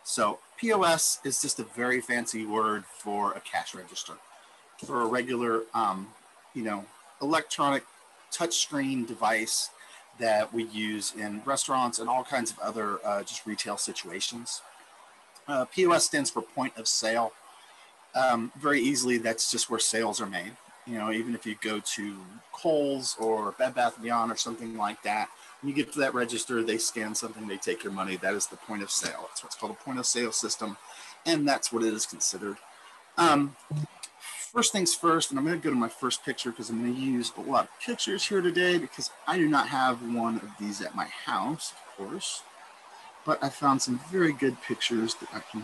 So POS is just a very fancy word for a cash register, for a regular, electronic touchscreen device that we use in restaurants and all kinds of other just retail situations. POS stands for point of sale. Very easily, that's just where sales are made. Even if you go to Kohl's or Bed Bath & Beyond or something like that, when you get to that register, they scan something, they take your money. That is the point of sale. That's what's called a point of sale system, and that's what it is considered. First things first, and I'm going to go to my first picture because I'm going to use a lot of pictures here today because I do not have one of these at my house, of course, but I found some very good pictures that I can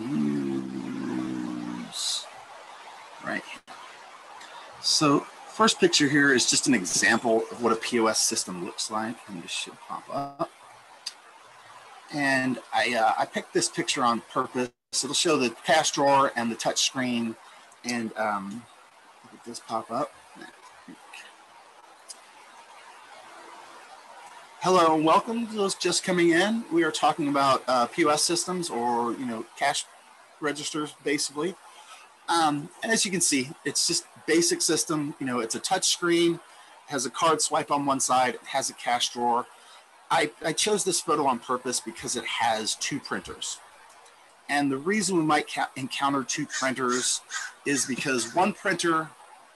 use right here. So first picture here is just an example of what a POS system looks like, and this should pop up. And I picked this picture on purpose. It'll show the cash drawer and the touch screen, and let this pop up. Hello and welcome to those just coming in. We are talking about POS systems, or cash registers, basically. As you can see, it's just basic system. It's a touch screen, has a card swipe on one side, it has a cash drawer. I chose this photo on purpose because it has two printers. And the reason we might encounter two printers is because one printer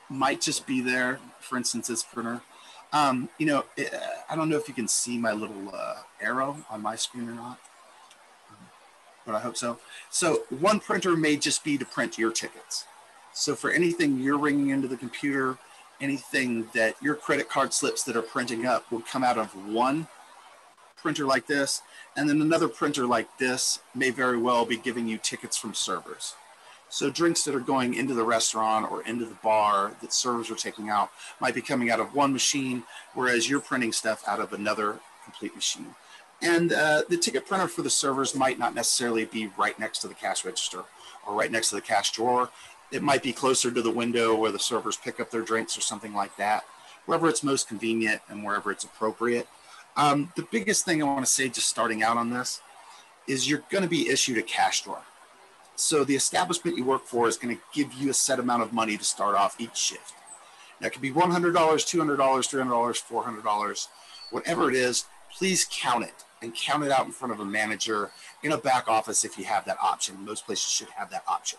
might just be there. For instance, this printer. I don't know if you can see my little arrow on my screen or not, but I hope so. So one printer may just be to print your tickets. So for anything you're ringing into the computer, anything that your credit card slips that are printing up will come out of one printer like this, and then another printer like this may very well be giving you tickets from servers. So drinks that are going into the restaurant or into the bar that servers are taking out might be coming out of one machine, whereas you're printing stuff out of another complete machine. And the ticket printer for the servers might not necessarily be right next to the cash register or right next to the cash drawer. It might be closer to the window where the servers pick up their drinks or something like that, wherever it's most convenient and wherever it's appropriate. The biggest thing I want to say just starting out on this is you're going to be issued a cash drawer. So the establishment you work for is going to give you a set amount of money to start off each shift. That could be $100, $200, $300, $400, whatever it is. Please count it and count it out in front of a manager in a back office if you have that option. Most places should have that option.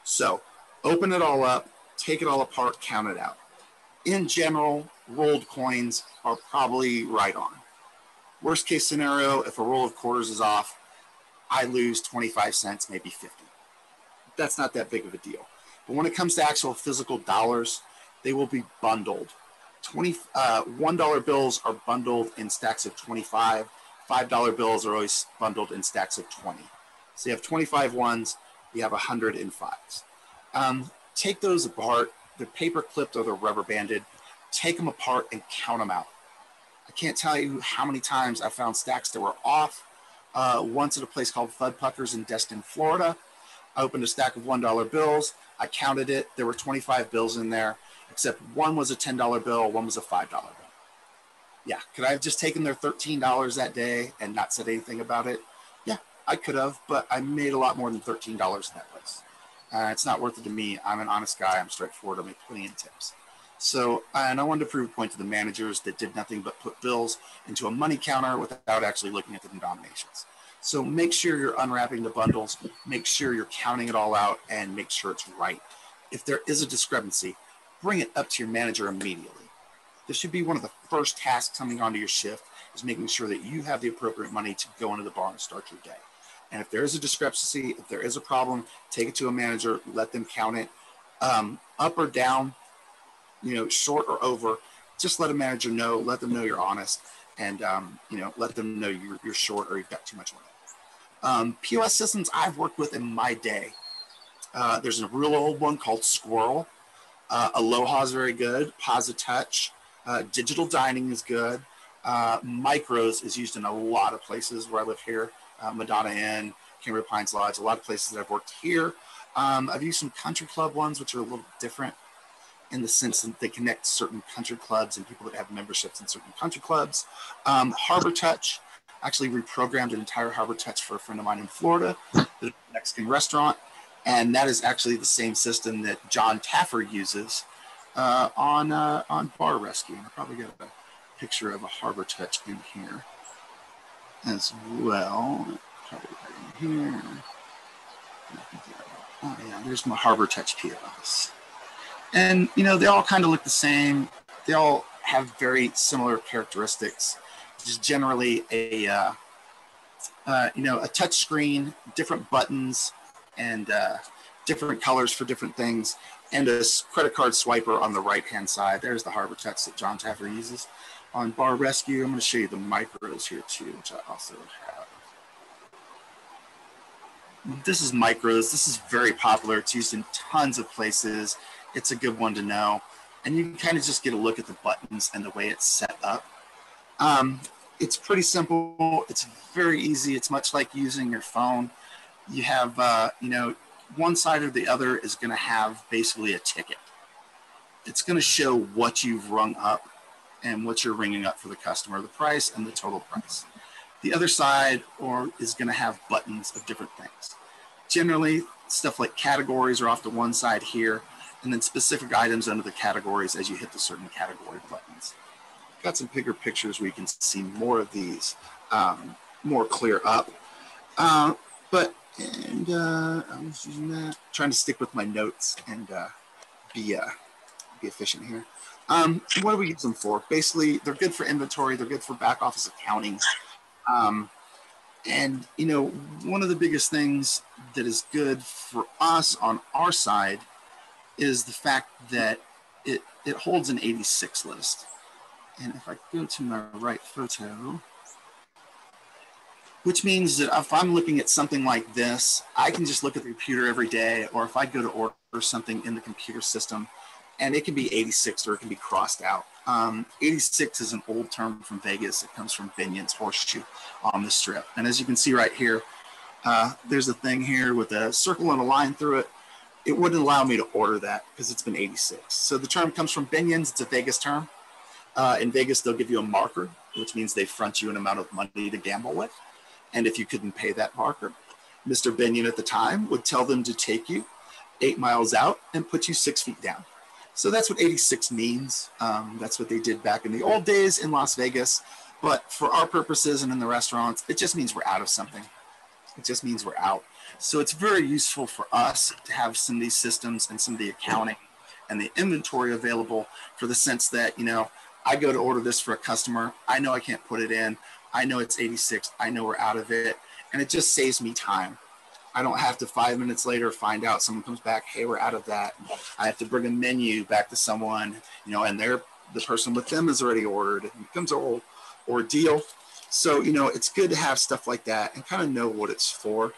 So open it all up, take it all apart, count it out. In general, rolled coins are probably right on. Worst case scenario, if a roll of quarters is off, I lose 25 cents, maybe 50. That's not that big of a deal. But when it comes to actual physical dollars, they will be bundled. $1 bills are bundled in stacks of 25. $5 bills are always bundled in stacks of 20. So you have 25 ones, you have 100 in fives. Take those apart. They're paper clipped or they're rubber banded. Take them apart and count them out. I can't tell you how many times I found stacks that were off. Once at a place called Fudpuckers in Destin, Florida. I opened a stack of $1 bills. I counted it. There were 25 bills in there, except one was a $10 bill, one was a $5 bill. Yeah, could I have just taken their $13 that day and not said anything about it? Yeah, I could have, but I made a lot more than $13 in that place. It's not worth it to me. I'm an honest guy. I'm straightforward. I make plenty of tips. So, and I wanted to prove a point to the managers that did nothing but put bills into a money counter without actually looking at the denominations. So make sure you're unwrapping the bundles, make sure you're counting it all out, and make sure it's right. If there is a discrepancy, bring it up to your manager immediately. This should be one of the first tasks coming onto your shift, is making sure that you have the appropriate money to go into the bar and start your day. And if there is a discrepancy, if there is a problem, take it to a manager, let them count it, up or down, short or over. Just let a manager know, let them know you're honest, and let them know you're short or you've got too much money. POS systems I've worked with in my day. There's a real old one called Squirrel. Aloha is very good. Positouch. Digital Dining is good. Micros is used in a lot of places where I live here. Madonna Inn, Cambria Pines Lodge, a lot of places that I've worked here. I've used some country club ones, which are a little different in the sense that they connect certain country clubs and people that have memberships in certain country clubs. Harbor Touch. Actually reprogrammed an entire Harbor Touch for a friend of mine in Florida, the Mexican restaurant. And that is actually the same system that John Taffer uses on Bar Rescue. And I probably got a picture of a Harbor Touch in here as well. Probably right in here. Oh yeah, there's my Harbor Touch POS. And you know, they all kind of look the same. They all have very similar characteristics. Just generally a you know, a touch screen, different buttons, and different colors for different things, and a credit card swiper on the right-hand side. There's the Harbor Touch that John Taffer uses on Bar Rescue. I'm going to show you the micros here too, which I also have. This is micros. This is very popular. It's used in tons of places. It's a good one to know. And you can kind of just get a look at the buttons and the way it's set up. It's pretty simple. It's very easy. It's much like using your phone. You have, you know, one side or the other is going to have basically a ticket. It's going to show what you've rung up and what you're ringing up for the customer, the price and the total price. The other side is going to have buttons of different things. Generally, stuff like categories are off to one side here, and then specific items under the categories as you hit the certain category buttons. Got some bigger pictures where you can see more of these more clear up. I was using that, trying to stick with my notes and be efficient here. What do we use them for? Basically, they're good for inventory. They're good for back office accounting. And you know, one of the biggest things that is good for us on our side is the fact that it holds an 86 list. And if I go to my right photo, which means that if I'm looking at something like this, I can just look at the computer every day, or if I go to order something in the computer system, and it can be 86 or it can be crossed out. 86 is an old term from Vegas. It comes from Binion's Horseshoe on the Strip. And as you can see right here, there's a thing here with a circle and a line through it. It wouldn't allow me to order that because it's been 86. So the term comes from Binion's. It's a Vegas term. In Vegas, they'll give you a marker, which means they front you an amount of money to gamble with. And if you couldn't pay that marker, Mr. Binion at the time would tell them to take you 8 miles out and put you 6 feet down. So that's what 86 means. That's what they did back in the old days in Las Vegas. But for our purposes and in the restaurants, it just means we're out of something. It just means we're out. So it's very useful for us to have some of these systems and some of the accounting and the inventory available, for the sense that, you know, I go to order this for a customer. I know I can't put it in. I know it's 86. I know we're out of it. And it just saves me time. I don't have to 5 minutes later find out, someone comes back, hey, we're out of that. I have to bring a menu back to someone, you know, and the person with them has already ordered. It becomes a whole ordeal. So, you know, it's good to have stuff like that and kind of know what it's for.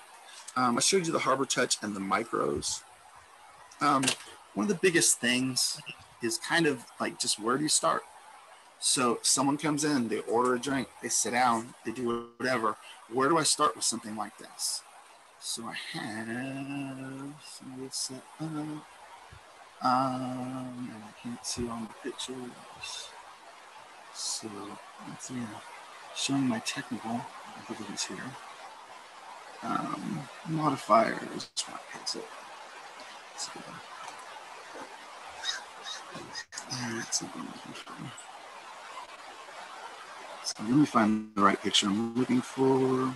I showed you the Harbor Touch and the micros. One of the biggest things is kind of like, just where do you start? So someone comes in, they order a drink, they sit down, they do whatever. Where do I start with something like this? So I have some of this set up. And I can't see on the pictures. So let's see, showing my technical abilities here. Modifiers, what is it? Let's go. That's something I'm looking for. So let me find the right picture I'm looking for.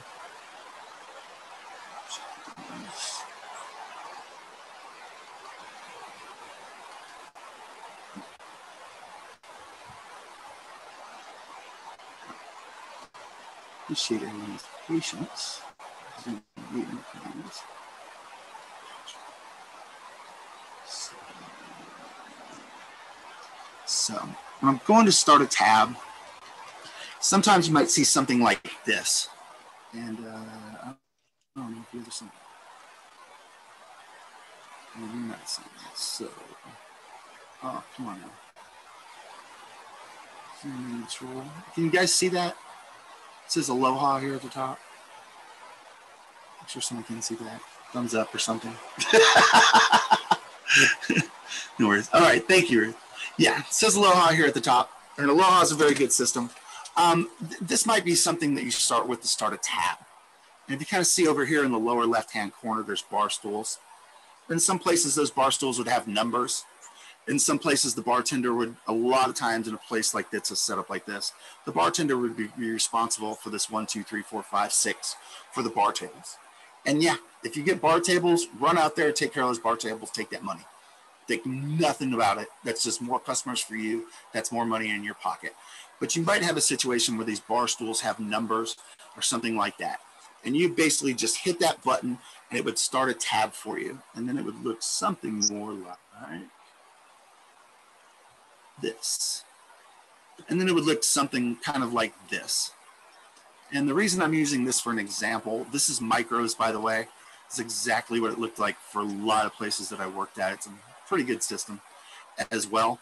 Appreciate everyone's patience. So when I'm going to start a tab, sometimes you might see something like this. And I don't know if you ever seen that. Maybe not seen that. So, oh, come on now. Can you guys see that? It says Aloha here at the top. I'm sure someone can see that. Thumbs up or something. No worries. All right, thank you, Ruth. Yeah, it says Aloha here at the top. And Aloha is a very good system. This might be something that you start with to start a tab. And if you kind of see over here in the lower left-hand corner, there's bar stools. In some places, those bar stools would have numbers. In some places, the bartender would, a lot of times in a place like this, a setup like this, the bartender would be responsible for this 1, 2, 3, 4, 5, 6 for the bar tables. And yeah, if you get bar tables, run out there, take care of those bar tables, take that money. Think nothing about it. That's just more customers for you. That's more money in your pocket. But you might have a situation where these bar stools have numbers or something like that. And you basically just hit that button and it would start a tab for you. And then it would look something more like this. And then it would look something kind of like this. And the reason I'm using this for an example, this is micros, by the way. It's exactly what it looked like for a lot of places that I worked at. It's a pretty good system as well.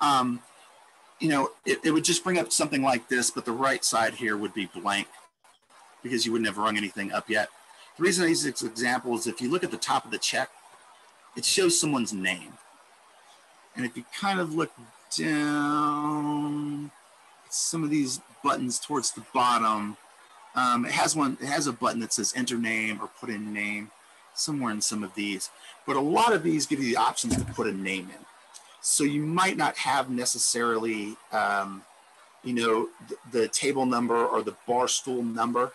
You know, it would just bring up something like this, but the right side here would be blank because you wouldn't have rung anything up yet. The reason I use this example is if you look at the top of the check, it shows someone's name. And if you kind of look down some of these buttons towards the bottom, it has a button that says enter name or put in name somewhere in some of these. But a lot of these give you the options to put a name in. So you might not have necessarily, you know, the table number or the bar stool number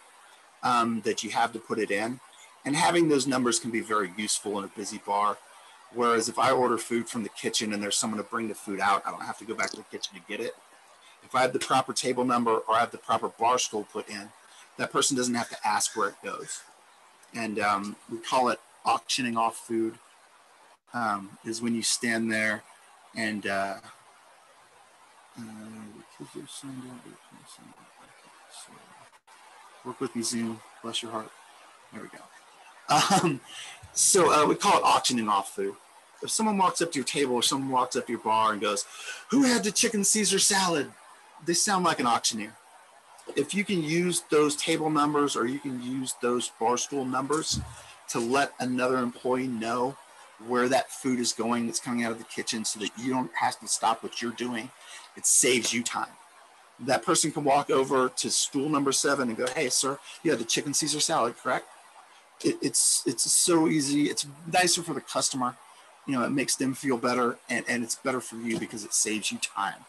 that you have to put it in. And having those numbers can be very useful in a busy bar. Whereas if I order food from the kitchen and there's someone to bring the food out, I don't have to go back to the kitchen to get it. If I have the proper table number or I have the proper bar stool put in, that person doesn't have to ask where it goes. And we call it auctioning off food, is when you stand there and work with me, Zoom, bless your heart. There we go. So we call it auctioning off food. If someone walks up to your table or someone walks up to your bar and goes, "Who had the chicken Caesar salad?" They sound like an auctioneer. If you can use those table numbers or you can use those bar stool numbers to let another employee know where that food is going that's coming out of the kitchen so that you don't have to stop what you're doing, it saves you time. That person can walk over to stool number 7 and go, "Hey, sir, you had the chicken Caesar salad, correct?" It's so easy. It's nicer for the customer. You know, it makes them feel better, and it's better for you because it saves you time.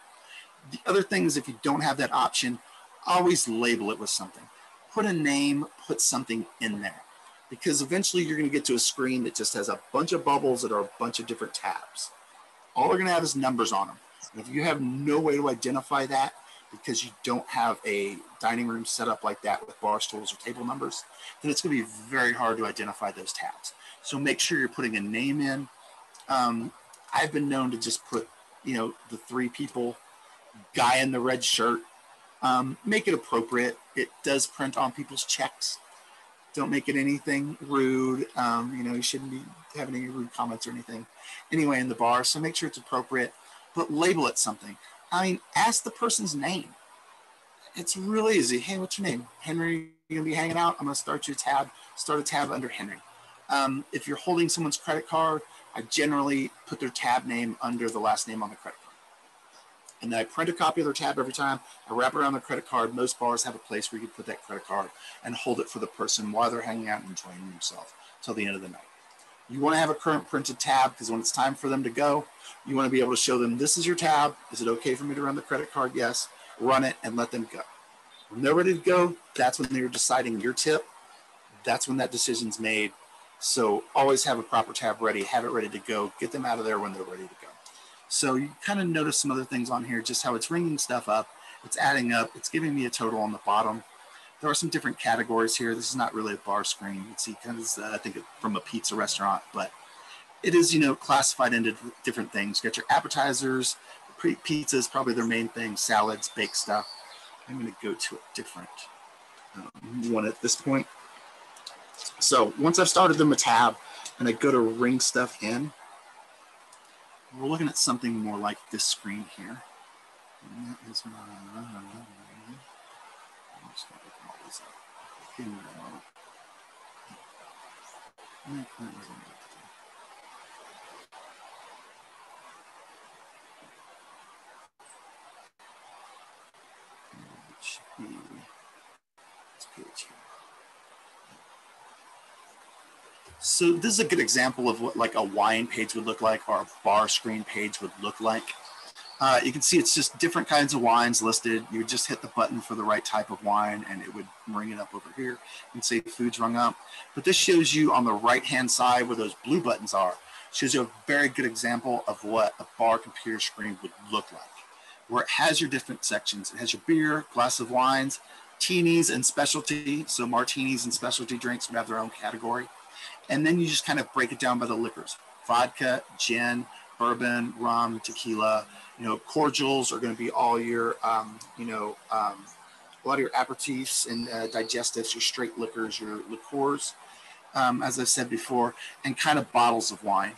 The other thing is if you don't have that option, always label it with something. Put a name, put something in there. Because eventually you're going to get to a screen that just has a bunch of bubbles that are a bunch of different tabs. All they're going to have is numbers on them. And if you have no way to identify that because you don't have a dining room set up like that with bar stools or table numbers, then it's going to be very hard to identify those tabs. So make sure you're putting a name in. I've been known to just put, you know, the 3 people, guy in the red shirt. Make it appropriate. It does print on people's checks. Don't make it anything rude. You know, you shouldn't be having any rude comments or anything anyway in the bar. So make sure it's appropriate, but label it something. I mean, ask the person's name. It's really easy. "Hey, what's your name?" "Henry, you gonna be hanging out? I'm gonna start you a tab. Start a tab under Henry." If you're holding someone's credit card, I generally put their tab name under the last name on the credit card. And then I print a copy of their tab every time. I wrap it around their credit card. Most bars have a place where you can put that credit card and hold it for the person while they're hanging out and enjoying themselves till the end of the night. You want to have a current printed tab because when it's time for them to go, you want to be able to show them, "This is your tab. Is it okay for me to run the credit card?" "Yes." Run it and let them go. When they're ready to go, that's when they're deciding your tip. That's when that decision's made. So always have a proper tab ready. Have it ready to go. Get them out of there when they're ready to go. So you kind of notice some other things on here, just how it's ringing stuff up. It's adding up. It's giving me a total on the bottom. There are some different categories here. This is not really a bar screen. You can see kind of, I think, from a pizza restaurant, but it is, you know, classified into different things. You got your appetizers, pizza is probably their main thing, salads, baked stuff. I'm going to go to a different one at this point. So once I've started them a tab and I go to ring stuff in, we're looking at something more like this screen here. And that is my, I'm just going to open all these up. Here we go. So this is a good example of what like a wine page would look like, or a bar screen page would look like. You can see it's just different kinds of wines listed. You would just hit the button for the right type of wine and it would ring it up over here and say food's rung up. But this shows you on the right-hand side where those blue buttons are, shows you a very good example of what a bar computer screen would look like, where it has your different sections. It has your beer, glass of wines, teenies and specialty. So martinis and specialty drinks would have their own category. And then you just kind of break it down by the liquors: vodka, gin, bourbon, rum, tequila. Cordials are going to be all your, a lot of your aperitifs and digestives, your straight liquors, your liqueurs, as I've said before, and kind of bottles of wine.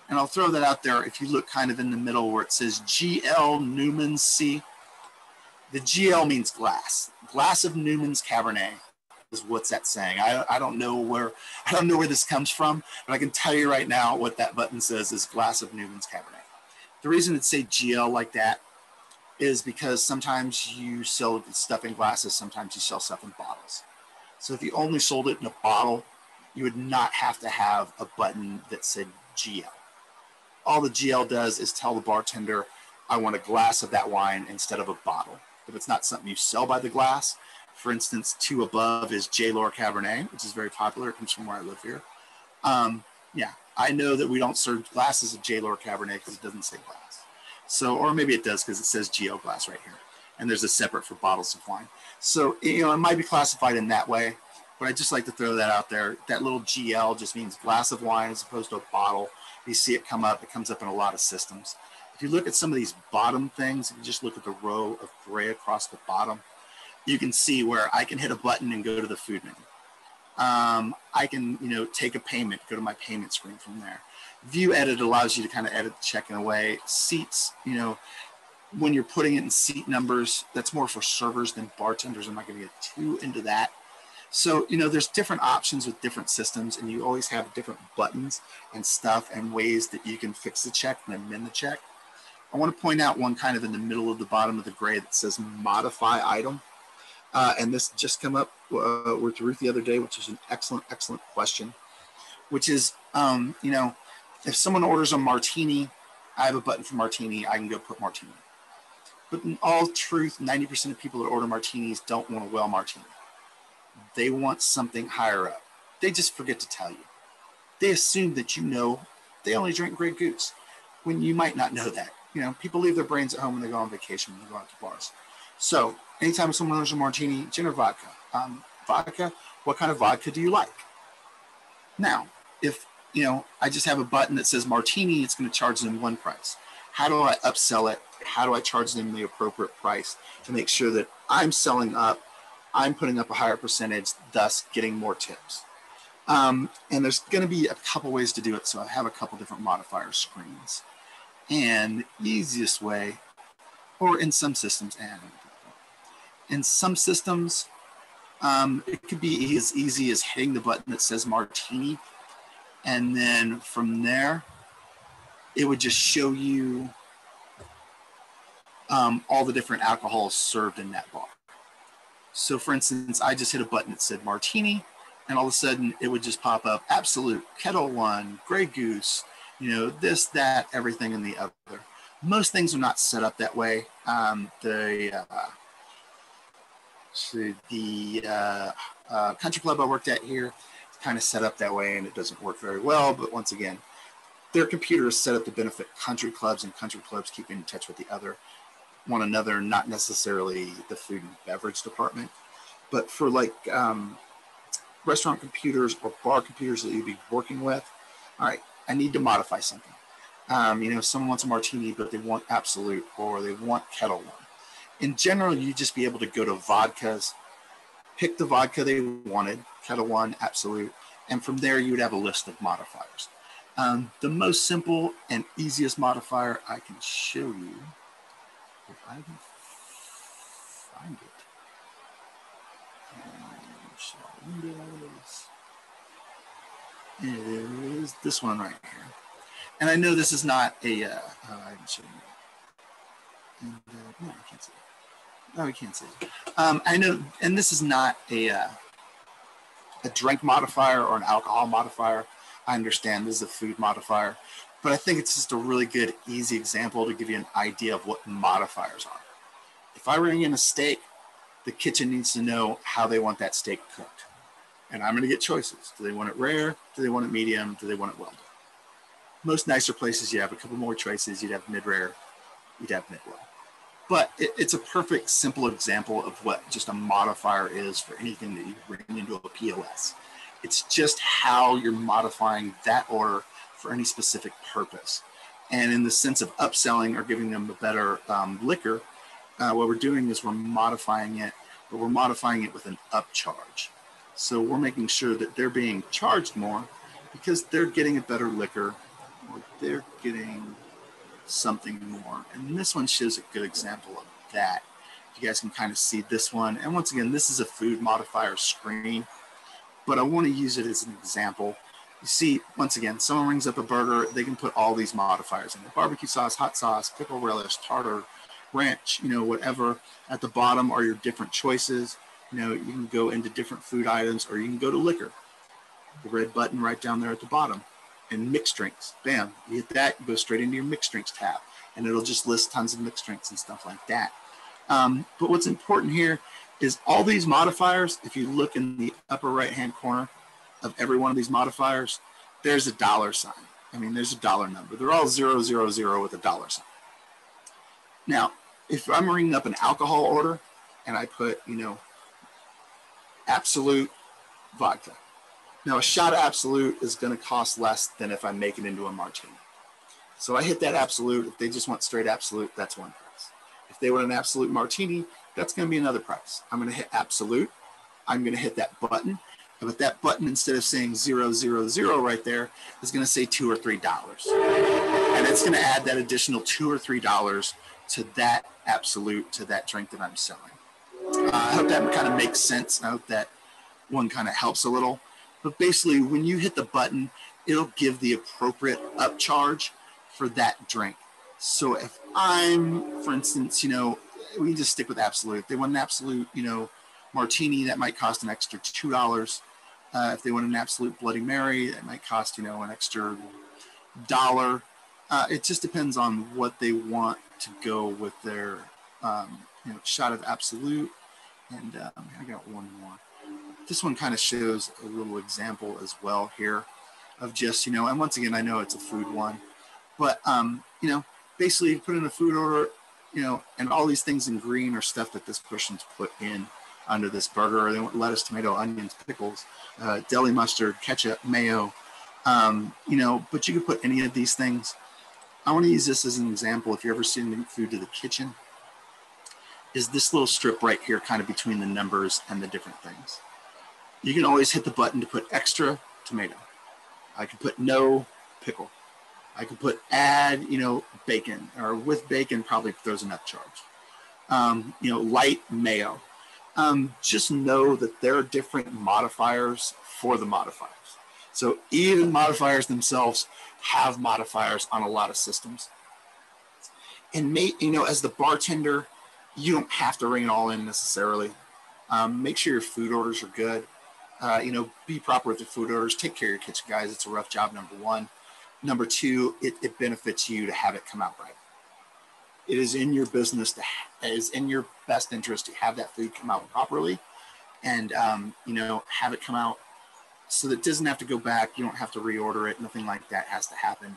And I'll throw that out there. If you look kind of in the middle where it says GL Newman's C, the GL means glass. Glass of Newman's Cabernet is what's that saying. I don't know where this comes from, but I can tell you right now what that button says is glass of Newman's Cabernet. The reason it say GL like that is because sometimes you sell stuff in glasses, sometimes you sell stuff in bottles. So if you only sold it in a bottle, you would not have to have a button that said GL. All the GL does is tell the bartender, I want a glass of that wine instead of a bottle. If it's not something you sell by the glass, for instance, 2 above is J-Lore Cabernet, which is very popular. It comes from where I live here. Yeah, I know that we don't serve glasses of J-Lore Cabernet because it doesn't say glass. So, or maybe it does because it says GL glass right here. And there's a separate for bottles of wine. So, it might be classified in that way, but I just like to throw that out there. That little GL just means glass of wine as opposed to a bottle. You see it come up. It comes up in a lot of systems. If you look at some of these bottom things, if you just look at the row of gray across the bottom, you can see where I can hit a button and go to the food menu. I can, take a payment, go to my payment screen from there. View edit allows you to kind of edit the check in a way. Seats, when you're putting it in seat numbers, that's more for servers than bartenders. I'm not going to get too into that. So, there's different options with different systems, and you always have different buttons and stuff and ways that you can fix the check and amend the check. I want to point out one kind of in the middle of the bottom of the gray that says modify item. And this just came up with Ruth the other day, which is an excellent question, which is, if someone orders a martini, I have a button for martini, I can go put martini. But in all truth, 90% of people that order martinis don't want a well martini. They want something higher up. They just forget to tell you. They assume that they only drink Grey Goose, when you might not know that. People leave their brains at home when they go on vacation, when they go out to bars. So anytime someone orders a martini, gin or vodka. Vodka, what kind of vodka do you like? Now, if I just have a button that says martini, it's going to charge them one price. How do I upsell it? How do I charge them the appropriate price to make sure that I'm selling up, I'm putting up a higher percentage, thus getting more tips? And there's going to be a couple ways to do it. So I have a couple different modifier screens. And the easiest way, or in some systems, it could be as easy as hitting the button that says martini. And then from there, it would just show you all the different alcohols served in that bar. So for instance, I just hit a button that said martini, and all of a sudden it would just pop up Absolute, Kettle One, Grey Goose, this, that, everything, and the other. Most things are not set up that way. The country club I worked at here is kind of set up that way, and it doesn't work very well. But once again, their computer is set up to benefit country clubs, and country clubs keep in touch with one another, not necessarily the food and beverage department. But for restaurant computers or bar computers that you'd be working with, all right, I need to modify something. Someone wants a martini, but they want Absolute or they want Kettle One. In general, you just be able to go to vodkas, pick the vodka they wanted, Kettle One, Absolute, and from there you would have a list of modifiers. The most simple and easiest modifier I can show you, if I can find it. It is this one right here. And I know this is not a, I haven't shown you. No, I can't see it. No, we can't see it. I know, and this is not a drink modifier or an alcohol modifier. I understand this is a food modifier, but I think it's just a really good, easy example to give you an idea of what modifiers are. If I bring in a steak, the kitchen needs to know how they want that steak cooked. And I'm going to get choices. Do they want it rare? Do they want it medium? Do they want it well done? Most nicer places, you have a couple more choices. You'd have mid-rare, you'd have mid-well. But it's a perfect, simple example of what just a modifier is for anything that you bring into a POS. It's just how you're modifying that order for any specific purpose. And in the sense of upselling or giving them a better liquor, what we're doing is we're modifying it, but we're modifying it with an upcharge. So we're making sure that they're being charged more because they're getting a better liquor or they're getting something more. And this one shows a good example of that. You guys can kind of see this one. And once again, this is a food modifier screen, but I want to use it as an example. You see, once again, someone rings up a burger, they can put all these modifiers in it. Barbecue sauce, hot sauce, pickle relish, tartar, ranch, whatever. At the bottom are your different choices. You can go into different food items or you can go to liquor. The red button right down there at the bottom. And mixed drinks, bam, you hit that, you go straight into your mixed drinks tab. And it'll just list tons of mixed drinks and stuff like that. But what's important here is all these modifiers, if you look in the upper right-hand corner of every one of these modifiers, there's a dollar sign. I mean, there's a dollar number. They're all 000 with a dollar sign. Now, if I'm ringing up an alcohol order and I put, Absolute vodka. Now, a shot of Absolute is going to cost less than if I make it into a martini. So I hit that Absolute. If they just want straight Absolute, that's one price. If they want an Absolute martini, that's going to be another price. I'm going to hit Absolute. I'm going to hit that button. But that button, instead of saying 000 right there, is going to say $2 or $3. And it's going to add that additional $2 or $3 to that Absolute, to that drink that I'm selling. I hope that kind of makes sense. I hope that one kind of helps a little. But basically, when you hit the button, it'll give the appropriate upcharge for that drink. So if I'm, for instance, we can just stick with Absolute. If they want an Absolute, martini, that might cost an extra $2. If they want an Absolute Bloody Mary, that might cost, an extra $1. It just depends on what they want to go with their, shot of Absolute. And I got one more. This one kind of shows a little example as well here of just, and once again, I know it's a food one, but, basically you put in a food order, and all these things in green are stuff that this person's put in under this burger. They want lettuce, tomato, onions, pickles, deli mustard, ketchup, mayo, but you could put any of these things. I want to use this as an example. If you're ever sending food to the kitchen, is this little strip right here kind of between the numbers and the different things. You can always hit the button to put extra tomato. I can put no pickle. I can put add, bacon, or with bacon probably throws an upcharge. Light mayo. Just know that there are different modifiers for the modifiers. So even modifiers themselves have modifiers on a lot of systems. And as the bartender, you don't have to ring it all in necessarily. Make sure your food orders are good. Be proper with your food orders. Take care of your kitchen, guys. It's a rough job, number one. Number two, it benefits you to have it come out right. It is in your business, it is in your best interest to have that food come out properly and, have it come out so that it doesn't have to go back. You don't have to reorder it. Nothing like that has to happen.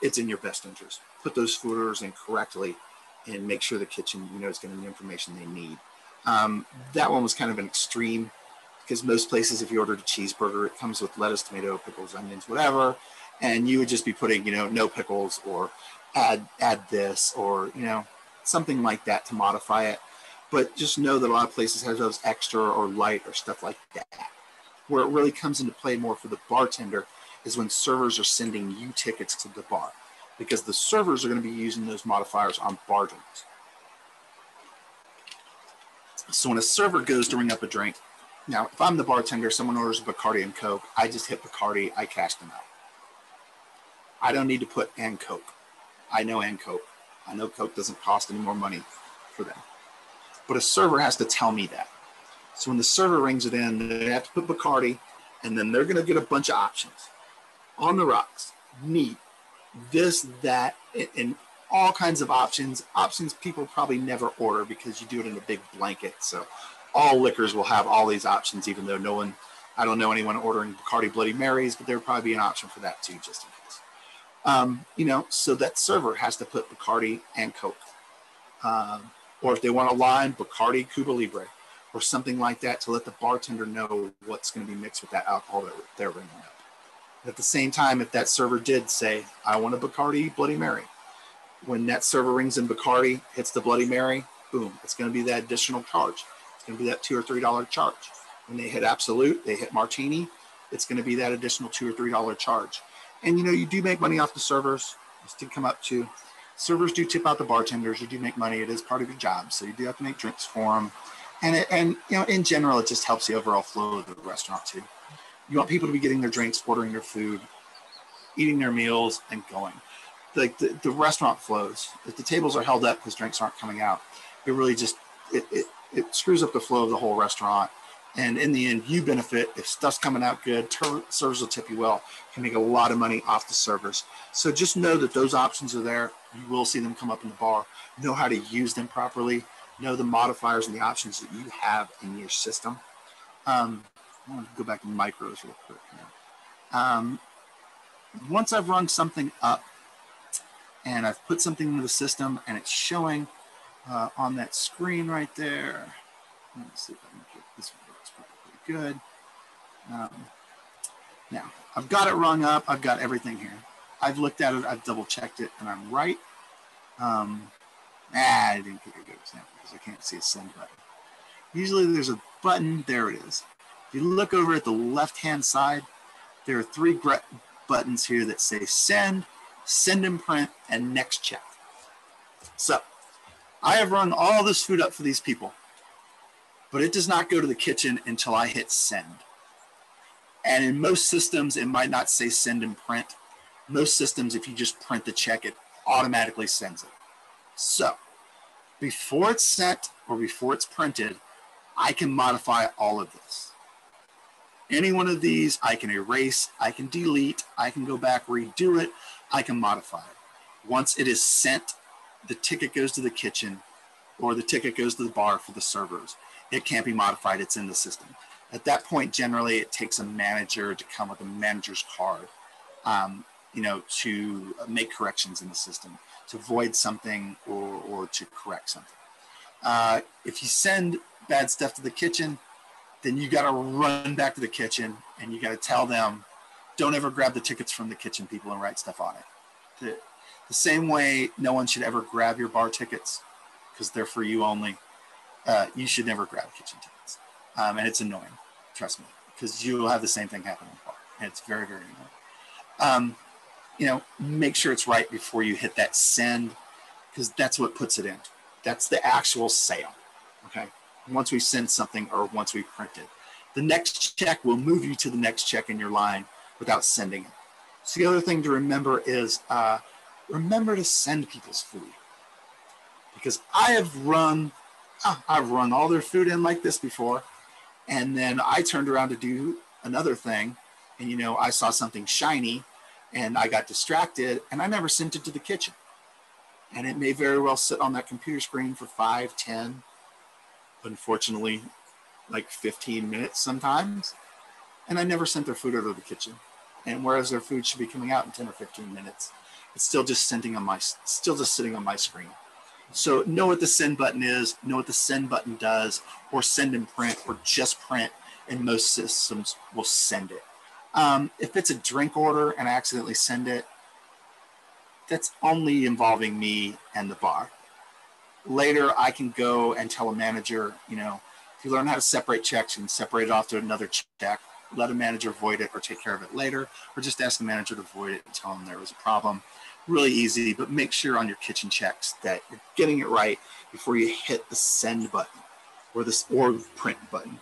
It's in your best interest. Put those food orders in correctly and make sure the kitchen, is getting the information they need. That one was kind of an extreme because most places, if you ordered a cheeseburger, it comes with lettuce, tomato, pickles, onions, whatever. And you would just be putting, no pickles or add this or, something like that to modify it. But just know that a lot of places have those extra or light or stuff like that. Where it really comes into play more for the bartender is when servers are sending you tickets to the bar, because the servers are going to be using those modifiers on bar drinks. So when a server goes to ring up a drink, now if I'm the bartender, someone orders a Bacardi and Coke, I just hit Bacardi, I cash them out. I don't need to put and Coke. I know and Coke. I know Coke doesn't cost any more money for them. But a server has to tell me that. So when the server rings it in, they have to put Bacardi, and then they're going to get a bunch of options. on the rocks, neat, this, that, and all kinds of options. Options people probably never order because you do it in a big blanket. So all liquors will have all these options, even though no one, I don't know anyone ordering Bacardi Bloody Marys, but there would probably be an option for that too, just in case. You know, so that server has to put Bacardi and Coke. Or if they want a lime, Bacardi Cuba Libre, or something like that to let the bartender know what's going to be mixed with that alcohol that they're bringing up. At the same time, if that server did say, I want a Bacardi Bloody Mary, when that server rings in Bacardi, hits the Bloody Mary, boom, it's going to be that additional charge. It's going to be that $2 or $3 charge. When they hit Absolute, they hit Martini, it's going to be that additional $2 or $3 charge. And you know, you do make money off the servers. This did come up too. Servers do tip out the bartenders. You do make money. It is part of your job. So you do have to make drinks for them. And you know, in general, it just helps the overall flow of the restaurant too. You want people to be getting their drinks, ordering their food, eating their meals, and going. Like the restaurant flows. If the tables are held up because drinks aren't coming out, it really just, it screws up the flow of the whole restaurant. And in the end, you benefit. If stuff's coming out good, servers will tip you well. You can make a lot of money off the servers. So just know that those options are there. You will see them come up in the bar. Know how to use them properly. Know the modifiers and the options that you have in your system. I want to go back to micros real quick here. Once I've rung something up and I've put something into the system and it's showing on that screen right there. Let me see if I can get this one. It's pretty good. Now, I've got it rung up. I've got everything here. I've looked at it. I've double checked it and I'm right. I didn't pick a good example because I can't see a send button. Usually there's a button. There it is. If you look over at the left-hand side, there are 3 buttons here that say send, send and print, and next check. So I have run all this food up for these people, but it does not go to the kitchen until I hit send. And in most systems, it might not say send and print. Most systems, if you just print the check, it automatically sends it. So before it's sent or before it's printed, I can modify all of this. Any one of these, I can erase, I can delete, I can go back, redo it, I can modify it. Once it is sent, the ticket goes to the kitchen or the ticket goes to the bar for the servers. It can't be modified, it's in the system. At that point, generally, it takes a manager to come with a manager's card, you know, to make corrections in the system, to void something or to correct something. If you send bad stuff to the kitchen, then you got to run back to the kitchen and you got to tell them, don't ever grab the tickets from the kitchen people and write stuff on it. The same way no one should ever grab your bar tickets because they're for you only. You should never grab kitchen tickets. And it's annoying, trust me, because you will have the same thing happen in the bar. And it's very, very annoying. You know, make sure it's right before you hit that send because that's what puts it in. That's the actual sale, okay? Once we send something or once we print it. The next check will move you to the next check in your line without sending it. So the other thing to remember is remember to send people's food. Because I've run all their food in like this before. And then I turned around to do another thing. And, you know, I saw something shiny and I got distracted and I never sent it to the kitchen. And it may very well sit on that computer screen for 5, 10, unfortunately, like 15 minutes sometimes. And I never sent their food over to the kitchen. And whereas their food should be coming out in 10 or 15 minutes, it's still just sitting on my screen. So know what the send button is, know what the send button does, or send and print, or just print, and most systems will send it. If it's a drink order and I accidentally send it, that's only involving me and the bar. Later, I can go and tell a manager, you know, if you learn how to separate checks, you can separate it off to another check, let a manager void it or take care of it later, or just ask the manager to void it and tell them there was a problem. Really easy, but make sure on your kitchen checks that you're getting it right before you hit the send button or the print button.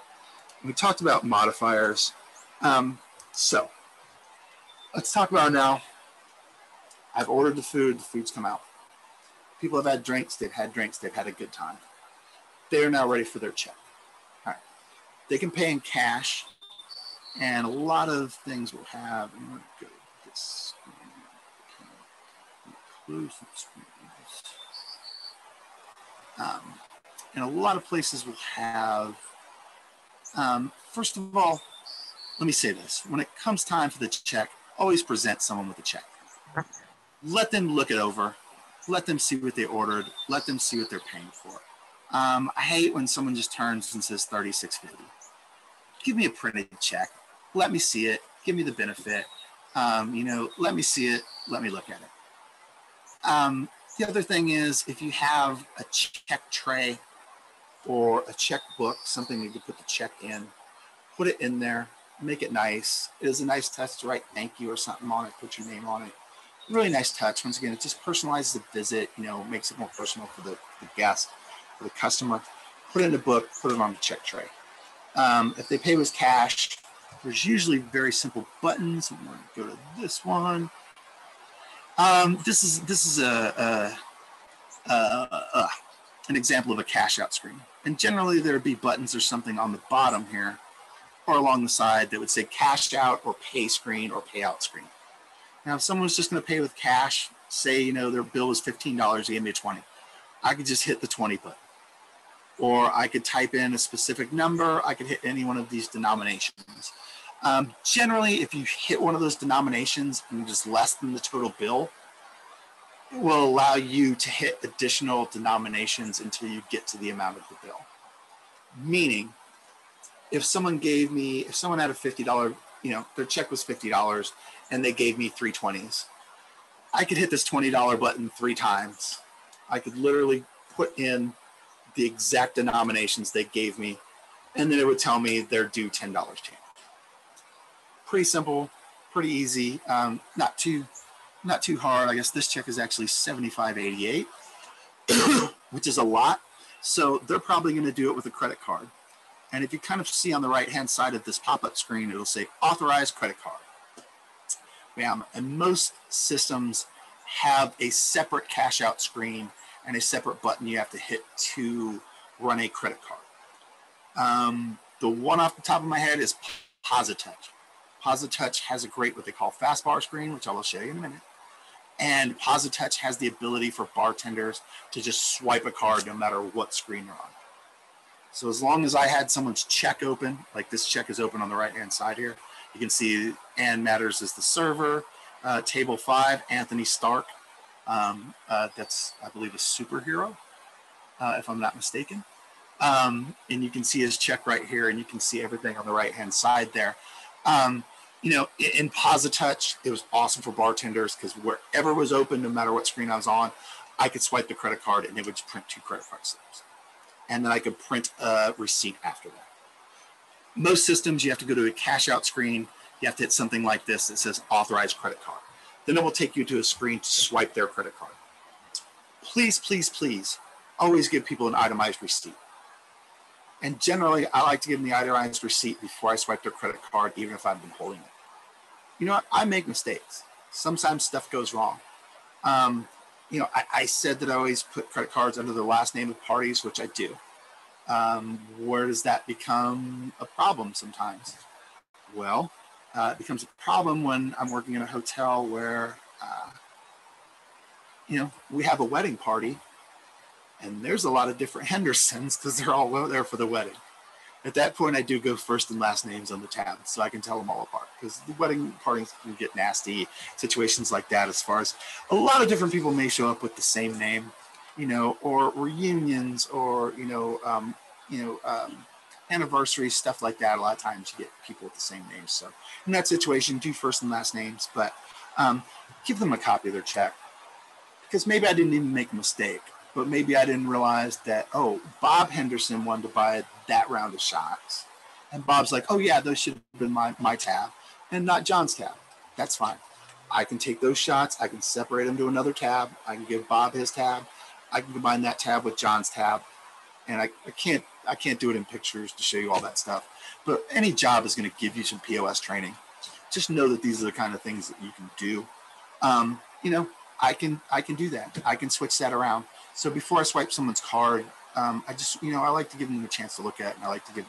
We talked about modifiers. So let's talk about it now. I've ordered the food's come out. People have had drinks, they've had a good time. They are now ready for their check. All right. They can pay in cash, and a lot of things will have, I'm going to go get And a lot of places will have, first of all, let me say this. When it comes time for the check, always present someone with a check. Let them look it over. Let them see what they ordered. Let them see what they're paying for. I hate when someone just turns and says $36.50. Give me a printed check. Let me see it. Give me the benefit. Let me see it. Let me look at it. The other thing is, if you have a check tray or a check book, something you can put the check in, put it in there, make it nice. It is a nice touch to write thank you or something on it, put your name on it. Really nice touch. Once again, it just personalizes the visit, makes it more personal for the guest, for the customer. Put it in the book, put it on the check tray. If they pay with cash, there's usually very simple buttons. I'm going to go to this one. This is an example of a cash out screen. And generally there would be buttons or something on the bottom here or along the side that would say cash out or pay screen or payout screen. Now, if someone's just going to pay with cash, say, their bill was $15, they gave me a 20. I could just hit the 20 button. Or I could type in a specific number. I could hit any one of these denominations. Generally, if you hit one of those denominations and it is less than the total bill, it will allow you to hit additional denominations until you get to the amount of the bill. Meaning, if someone had a $50, their check was $50 and they gave me 3 20s, I could hit this $20 button 3 times. I could literally put in the exact denominations they gave me, and then it would tell me they're due $10 change. Pretty simple, pretty easy, not too hard. I guess this check is actually $75.88, which is a lot. So they're probably going to do it with a credit card. And if you kind of see on the right-hand side of this pop-up screen, it'll say authorized credit card. Bam. And most systems have a separate cash out screen and a separate button you have to hit to run a credit card. The one off the top of my head is POS-a-Touch. POS-a-Touch has a great what they call fast bar screen, which I will show you in a minute. And POS-a-Touch has the ability for bartenders to just swipe a card no matter what screen you're on. So as long as I had someone's check open, like this check is open on the right-hand side here, you can see Ann Matters is the server, table 5, Anthony Stark. That's, I believe, a superhero, if I'm not mistaken. And you can see his check right here, and you can see everything on the right-hand side there. In POS-a-Touch, it was awesome for bartenders because wherever was open, no matter what screen I was on, I could swipe the credit card and it would print 2 credit card slips. And then I could print a receipt after that. Most systems, you have to go to a cash out screen. You have to hit something like this that says authorized credit card. Then it will take you to a screen to swipe their credit card. Please, please, please, always give people an itemized receipt. And generally, I like to give them the itemized receipt before I swipe their credit card, even if I've been holding it. You know what? I make mistakes. Sometimes stuff goes wrong. I said that I always put credit cards under the last name of parties, which I do. Where does that become a problem sometimes? Well, it becomes a problem when I'm working in a hotel where, we have a wedding party and there's a lot of different Hendersons because they're all there for the wedding. At that point, I do go first and last names on the tab so I can tell them all apart because the wedding parties can get nasty, situations like that, as far as a lot of different people may show up with the same name, or reunions or, anniversaries, stuff like that. A lot of times you get people with the same names. So in that situation, do first and last names, but give them a copy of their check because maybe I didn't even make a mistake. But maybe I didn't realize that, Bob Henderson wanted to buy that round of shots. And Bob's like, oh, yeah, those should have been my tab and not John's tab. That's fine. I can take those shots. I can separate them to another tab. I can give Bob his tab. I can combine that tab with John's tab. And I can't do it in pictures to show you all that stuff. But any job is going to give you some POS training. Just know that these are the kind of things that you can do. I can do that. I can switch that around. So before I swipe someone's card, I like to give them a chance to look at it, and I like to give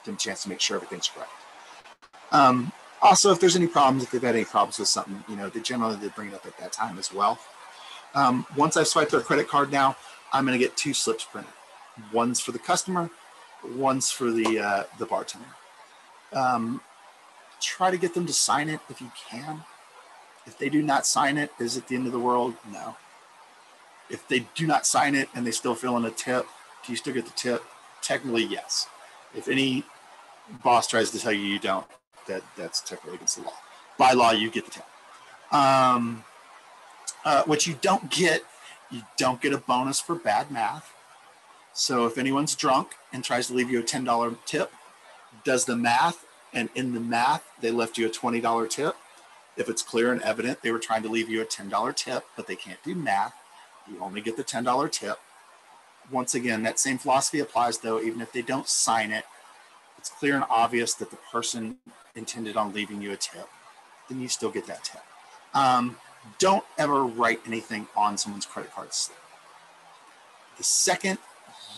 them a chance to make sure everything's correct. Also, if there's any problems, if they've had any problems with something, they generally bring it up at that time as well. Once I've swiped their credit card now, I'm going to get 2 slips printed. One's for the customer, one's for the bartender. Try to get them to sign it if you can. If they do not sign it, is it the end of the world? No. If they do not sign it and they still fill in a tip, do you still get the tip? Technically, yes. If any boss tries to tell you you don't, that's technically against the law. By law, you get the tip. What you don't get a bonus for bad math. So if anyone's drunk and tries to leave you a $10 tip, does the math, and in the math, they left you a $20 tip. If it's clear and evident they were trying to leave you a $10 tip, but they can't do math, you only get the $10 tip. Once again, that same philosophy applies though, even if they don't sign it, it's clear and obvious that the person intended on leaving you a tip, then you still get that tip. Don't ever write anything on someone's credit card slip. The second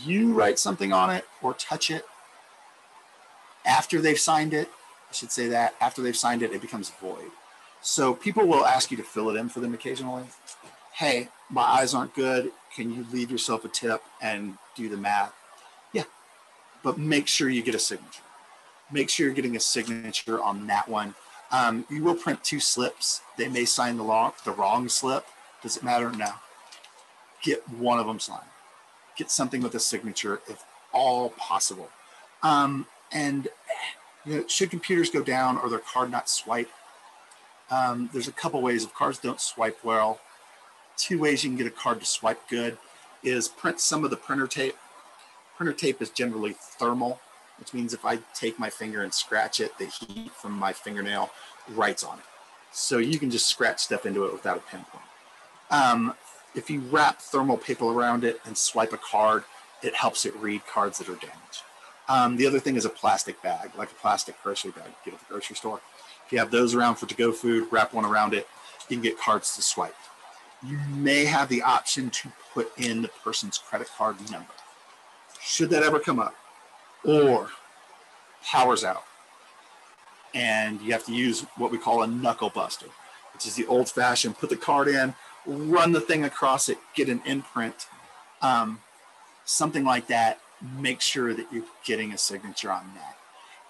you write something on it or touch it, after they've signed it, I should say that, after they've signed it, it becomes void. So people will ask you to fill it in for them occasionally. Hey, my eyes aren't good. Can you leave yourself a tip and do the math? Yeah, but make sure you get a signature. Make sure you're getting a signature on that one. You will print 2 slips. They may sign the wrong slip. Does it matter? No. Get one of them signed. Get something with a signature if all possible. And you know, should computers go down or their card not swipe, there's a couple ways. If cards don't swipe well, 2 ways you can get a card to swipe good is print some of the printer tape. Printer tape is generally thermal, which means if I take my finger and scratch it, the heat from my fingernail writes on it. So you can just scratch stuff into it without a pinpoint. If you wrap thermal paper around it and swipe a card, it helps it read cards that are damaged. The other thing is a plastic bag, like a plastic grocery bag you get at the grocery store. If you have those around for to-go food, wrap one around it, you can get cards to swipe. You may have the option to put in the person's credit card number. Should that ever come up, or power's out, and you have to use what we call a knuckle buster, which is the old-fashioned, put the card in, run the thing across it, get an imprint, something like that. Make sure that you're getting a signature on that.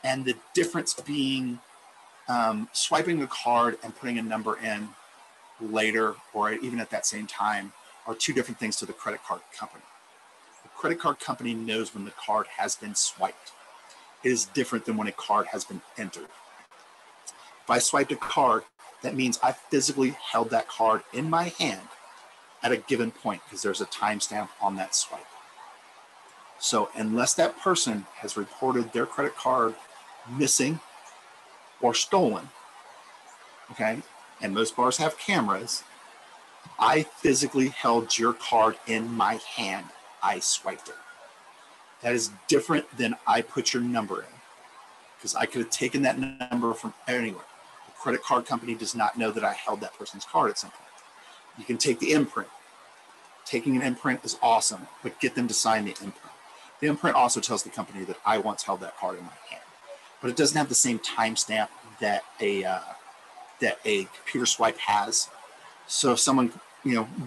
And the difference being swiping a card and putting a number in later or even at that same time are 2 different things to the credit card company. The credit card company knows when the card has been swiped. It is different than when a card has been entered. If I swiped a card, that means I physically held that card in my hand at a given point because there's a timestamp on that swipe. So unless that person has reported their credit card missing or stolen, okay, and most bars have cameras, I physically held your card in my hand. I swiped it. That is different than I put your number in, because I could have taken that number from anywhere. The credit card company does not know that I held that person's card at some point. You can take the imprint. Taking an imprint is awesome, but get them to sign the imprint. The imprint also tells the company that I once held that card in my hand, but it doesn't have the same timestamp that a computer swipe has. So if someone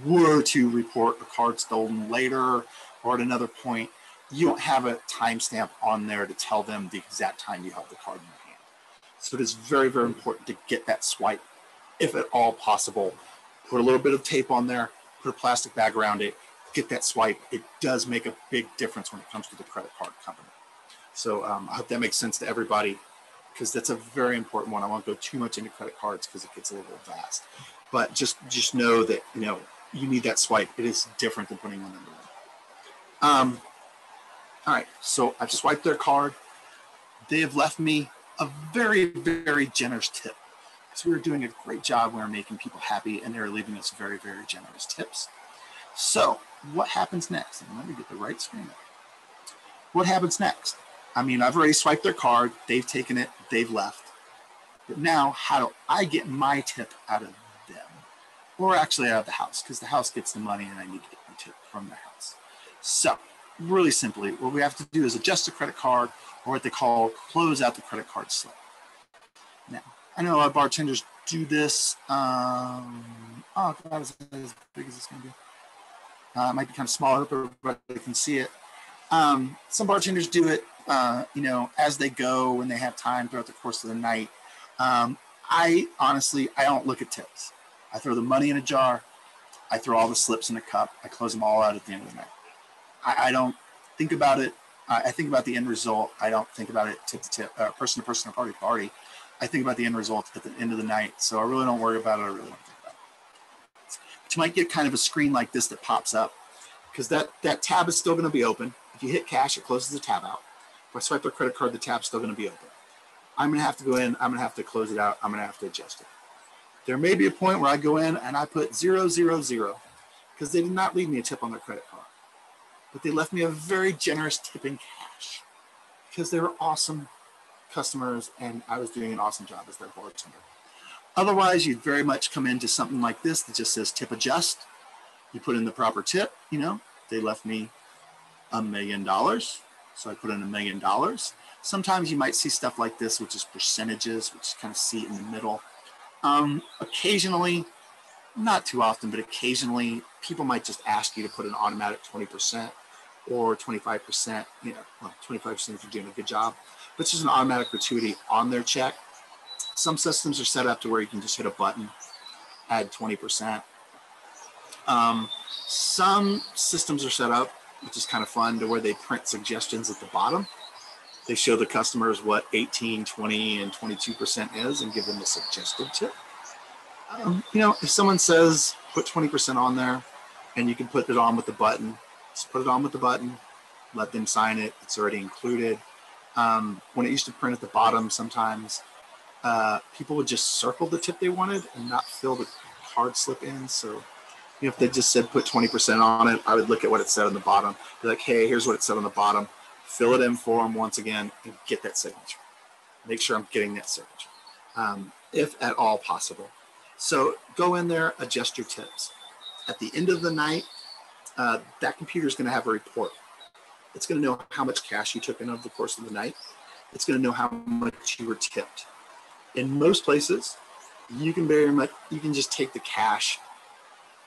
were to report a card stolen later or at another point, you don't have a timestamp on there to tell them the exact time you held the card in your hand. So it is very, very important to get that swipe, if at all possible. Put a little bit of tape on there, put a plastic bag around it, get that swipe. It does make a big difference when it comes to the credit card company. So I hope that makes sense to everybody, because that's a very important one. I won't go too much into credit cards because it gets a little vast. But just know that you need that swipe. It is different than putting one in. All right, so I've swiped their card. They have left me a very, very generous tip. So we were doing a great job. We were making people happy, and they were leaving us very, very generous tips. So what happens next? And let me get the right screen up. What happens next? I mean, I've already swiped their card. They've taken it. They've left. But now, how do I get my tip out of them? Or actually out of the house, because the house gets the money and I need to get my tip from the house. So really simply, what we have to do is adjust the credit card, or what they call close out the credit card slip. Now, I know our bartenders do this Oh, God, is it as big as it's going to be? It might be kind of smaller, but everybody can see it. Some bartenders do it, as they go when they have time throughout the course of the night. I honestly don't look at tips. I throw the money in a jar. I throw all the slips in a cup. I close them all out at the end of the night. I don't think about it. I think about the end result. I don't think about it tip to tip, person to person, or party to party. I think about the end result at the end of the night. So I really don't worry about it. I really don't think about it. But you might get kind of a screen like this that pops up, because that tab is still going to be open. If you hit cash, it closes the tab out. If I swipe the credit card, the tab's still going to be open. I'm going to have to go in. I'm going to have to close it out. I'm going to have to adjust it. There may be a point where I go in and I put 000 because they did not leave me a tip on their credit card, but they left me a very generous tip in cash because they were awesome customers and I was doing an awesome job as their bartender. Otherwise, you'd very much come into something like this that just says tip adjust. You put in the proper tip, they left me $1 million. So I put in $1 million. Sometimes you might see stuff like this, which is percentages, which you kind of see in the middle. Occasionally, not too often, but occasionally people might just ask you to put an automatic 20% or 25%, 25% if you're doing a good job, but it's just an automatic gratuity on their check. Some systems are set up to where you can just hit a button, add 20%. Some systems are set up, which is kind of fun, to where they print suggestions at the bottom. They show the customers what 18, 20, and 22% is and give them a suggested tip. If someone says put 20% on there and you can put it on with the button, just put it on with the button, let them sign it. It's already included. When it used to print at the bottom, sometimes people would just circle the tip they wanted and not fill the card slip in. So if they just said put 20% on it, I would look at what it said on the bottom. Be like, hey, here's what it said on the bottom. Fill it in for them once again and get that signature. Make sure I'm getting that signature, if at all possible. So go in there, adjust your tips. At the end of the night, that computer is going to have a report. It's going to know how much cash you took in over the course of the night. It's going to know how much you were tipped. In most places, you can just take the cash.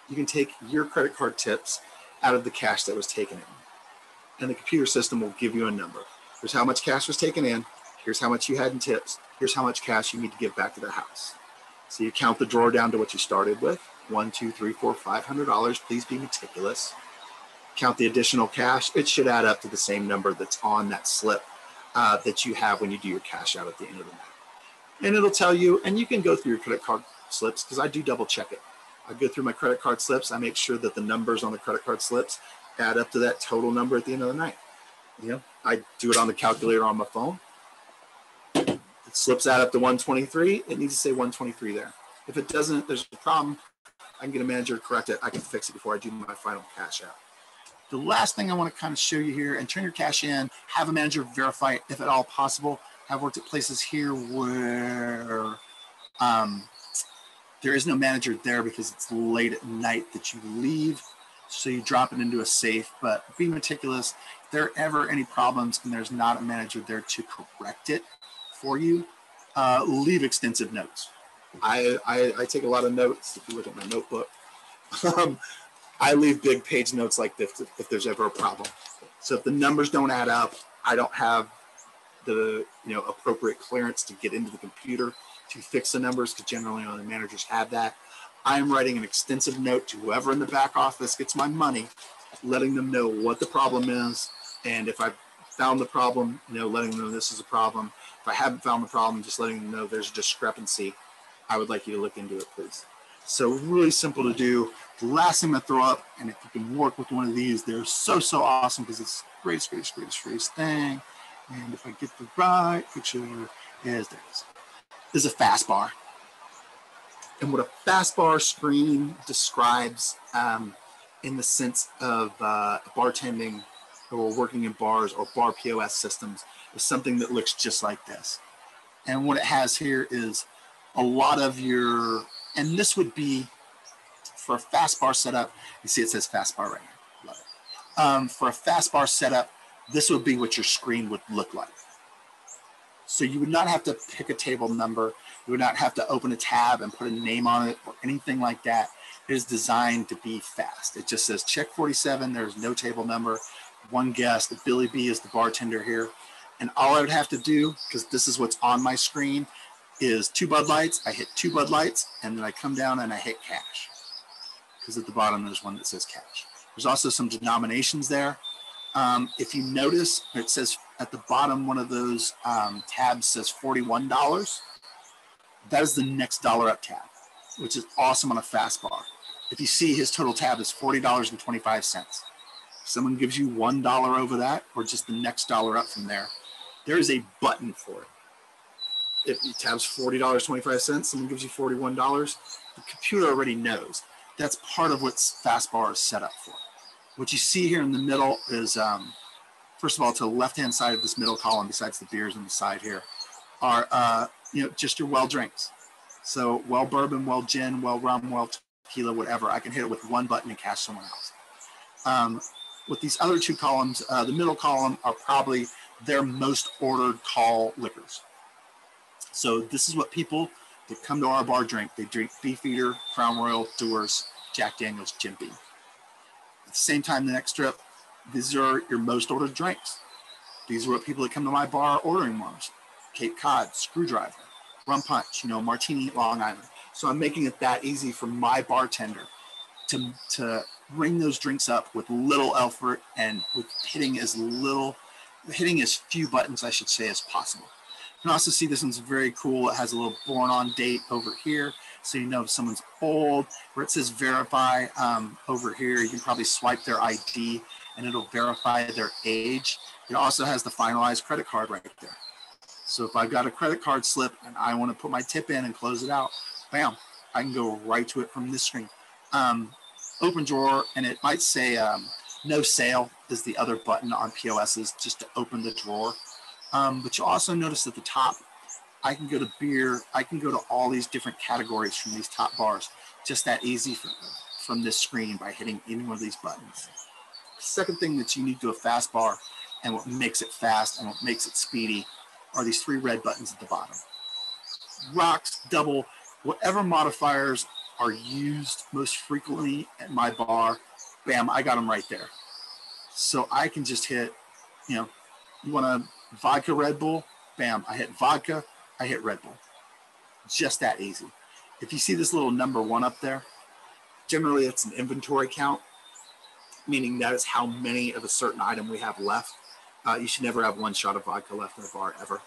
You can take your credit card tips out of the cash that was taken in. And the computer system will give you a number. Here's how much cash was taken in. Here's how much you had in tips. Here's how much cash you need to give back to the house. So you count the drawer down to what you started with. $1, $2, $3, $4, $500. Please be meticulous. Count the additional cash. It should add up to the same number that's on that slip that you have when you do your cash out at the end of the night. And it'll tell you, and you can go through your credit card slips because I do double check it. I go through my credit card slips. I make sure that the numbers on the credit card slips add up to that total number at the end of the night. I do it on the calculator on my phone. It slips add up to 123. It needs to say 123 there. If it doesn't, there's a problem. I can get a manager to correct it. I can fix it before I do my final cash out. The last thing I want to kind of show you here, and turn your cash in, have a manager verify it if at all possible. I've worked at places here where there is no manager there because it's late at night that you leave. So you drop it into a safe, but be meticulous. If there are ever any problems and there's not a manager there to correct it for you, leave extensive notes. I take a lot of notes. If you look at my notebook, I leave big page notes like this if there's ever a problem. So if the numbers don't add up, I don't have the appropriate clearance to get into the computer to fix the numbers, because generally only managers have that. I'm writing an extensive note to whoever in the back office gets my money, letting them know what the problem is. And if I've found the problem, letting them know this is a problem. If I haven't found the problem, just letting them know there's a discrepancy. I would like you to look into it, please. So really simple to do. The last thing I throw up, and if you can work with one of these, they're so awesome because it's greatest thing. And if I get the right picture, there it is a fast bar. And what a fast bar screen describes in the sense of bartending or working in bars or bar POS systems is something that looks just like this. And what it has here is a lot of your, and this would be for a fast bar setup. You see it says fast bar right here. Love it. For a fast bar setup, this would be what your screen would look like. So you would not have to pick a table number. You would not have to open a tab and put a name on it or anything like that. It is designed to be fast. It just says check 47. There's no table number. One guest. Billy B is the bartender here. And all I would have to do, because this is what's on my screen, is 2 Bud Lights. I hit 2 Bud Lights, and then I come down and I hit cash. Because at the bottom there's one that says cash. There's also some denominations there. If you notice, it says at the bottom, one of those tabs says $41. That is the next dollar up tab, which is awesome on a fast bar. If you see, his total tab is $40.25. Someone gives you $1 over that, or just the next dollar up from there, there is a button for it. If your tab's $40.25, someone gives you $41, the computer already knows. That's part of what fast bar is set up for. What you see here in the middle is, first of all, to the left-hand side of this middle column, besides the beers on the side here, are just your well drinks. So well bourbon, well gin, well rum, well tequila, whatever. I can hit it with one button and cash someone else. With these other 2 columns, the middle column are probably their most ordered call liquors. So this is what people that come to our bar drink. They drink Beefeater, Crown Royal, Dewar's, Jack Daniel's, Jim Beam. At the same time, the next strip, these are your most ordered drinks. These are what people that come to my bar are ordering most. Cape Cod, Screwdriver, Rum Punch, Martini, Long Island. So I'm making it that easy for my bartender to bring those drinks up with little effort and with hitting as few buttons, I should say, as possible. You can also see this one's very cool. It has a little born on date over here, so you know if someone's old. Where it says verify over here, you can probably swipe their ID and it'll verify their age. It also has the finalized credit card right there. So if I've got a credit card slip and I want to put my tip in and close it out, bam, I can go right to it from this screen. Open drawer, and it might say no sale is the other button on POSs, just to open the drawer. But you'll also notice at the top, I can go to beer. I can go to all these different categories from these top bars, just that easy from this screen by hitting any one of these buttons. Second thing that's unique to a fast bar and what makes it fast and what makes it speedy are these 3 red buttons at the bottom. Rocks, double, whatever modifiers are used most frequently at my bar, bam, I got them right there. So I can just hit, you want a vodka Red Bull, bam, I hit vodka, I hit Red Bull. Just that easy. If you see this little number 1 up there, generally it's an inventory count, meaning that is how many of a certain item we have left. You should never have 1 shot of vodka left in a bar ever.